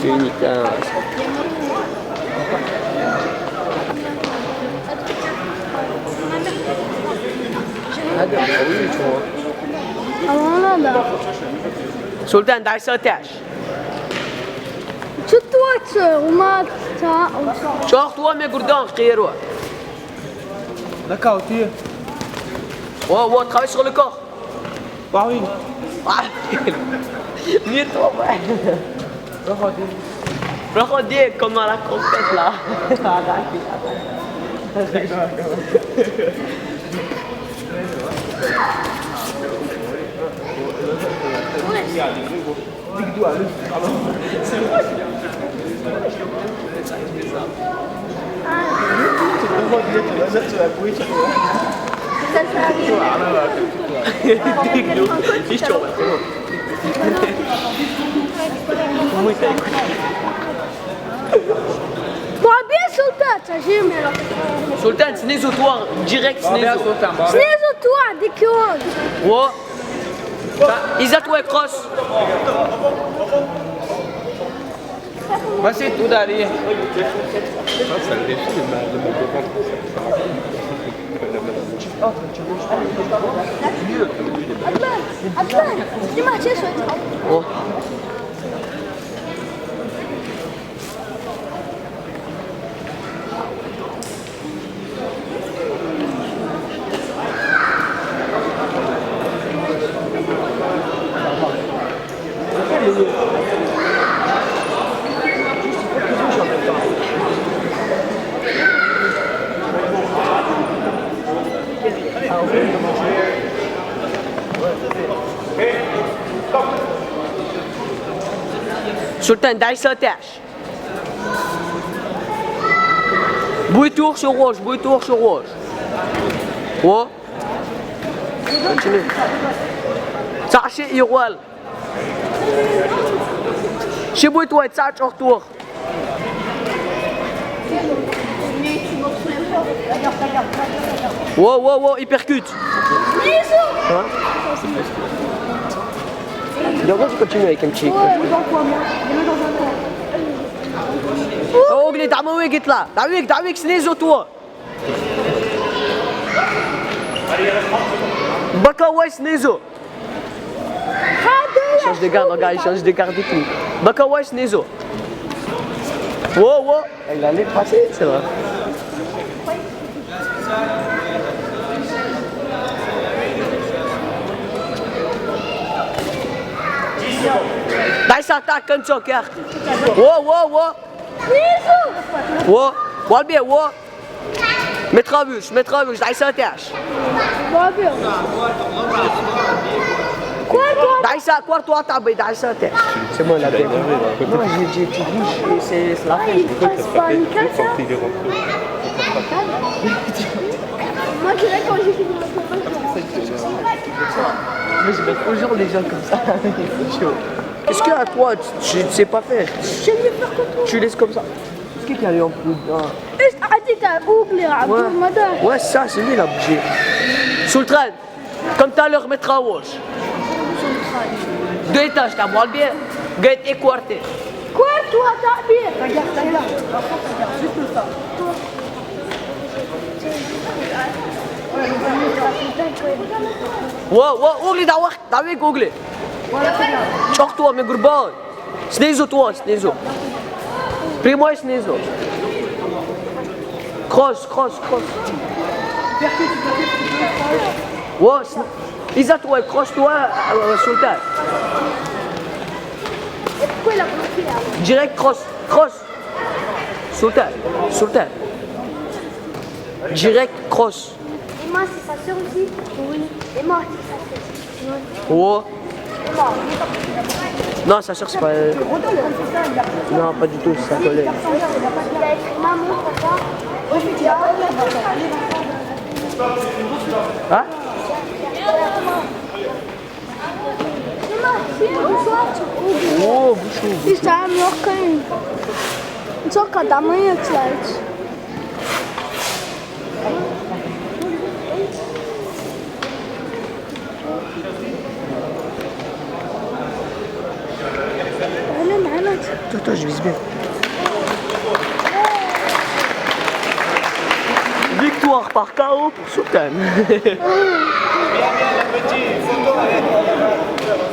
unique. هذا قوي شو والله سلطان داعي 19 شو تواتر وما شو اخذوا مي قردان خيروا D'accord, tu es. واو travaille sur le corps Paris. Mieux toi ouais regardez comme à la compète là Toi bien Sultan, ça j'aime. Sultan سنيزو toi direct سنيزو Снизу toi, дикион. واو إذا toi cross Vas-y, tout d'aller. عدنان سمعت شو اسود. واو Sultan داعي 19 بوي tour sur rouge بوي tour sur rouge واو continue 19 يروال شي بوي toi 19 tour واو واو واو hypercute D'abord, tu continues avec un petit. اوغلي دعمويك يطلع دعويك سنيزو توا بكا واي سنيزو change de garde regarde il change de garde et tout بكا واي سنيزو wow il allait passer c'est vrai دايس اتاك كنتو كير واو واو bien واو مترابوش دايس 19 دايس كوارتو اتابي دايس 19 c'est moi la bête non j'ai tu bouges c'est la fin Moi je l'ai quand j'ai fini ma mais je mets toujours les gens comme ça Est-ce que à toi tu ne sais pas faire J'aime mieux faire comme toi. Tu laisses comme ça Est-ce qu'il y a eu un coup ايش عديت اوغلي عبد المدار. Ouais ça c'est lui il a bougé Sultan comme t'as l'heure mettre à gauche 2 étages t'as mal bien Get équarté كوارتو تعبير. واو اوغلي دعويك اوغلي شوختوا من قربان سنيزو بريمو سنيزو كروس واو إذا toi كروس toi Sultan Pourquoi il a bloqué là? direct cross Sultan direct cross Et moi c'est sa soeur aussi. Oui. Et moi c'est sa soeur. wow Et moi. non sa soeur c'est pas non pas du tout c'est sa collègue Il a écrit maman, papa. hein واو بشو Isto é melhor que só que da manhã que lights. attends, je vise bien. Victoire par KO pour Sultan. Viens, le petit, photo avec.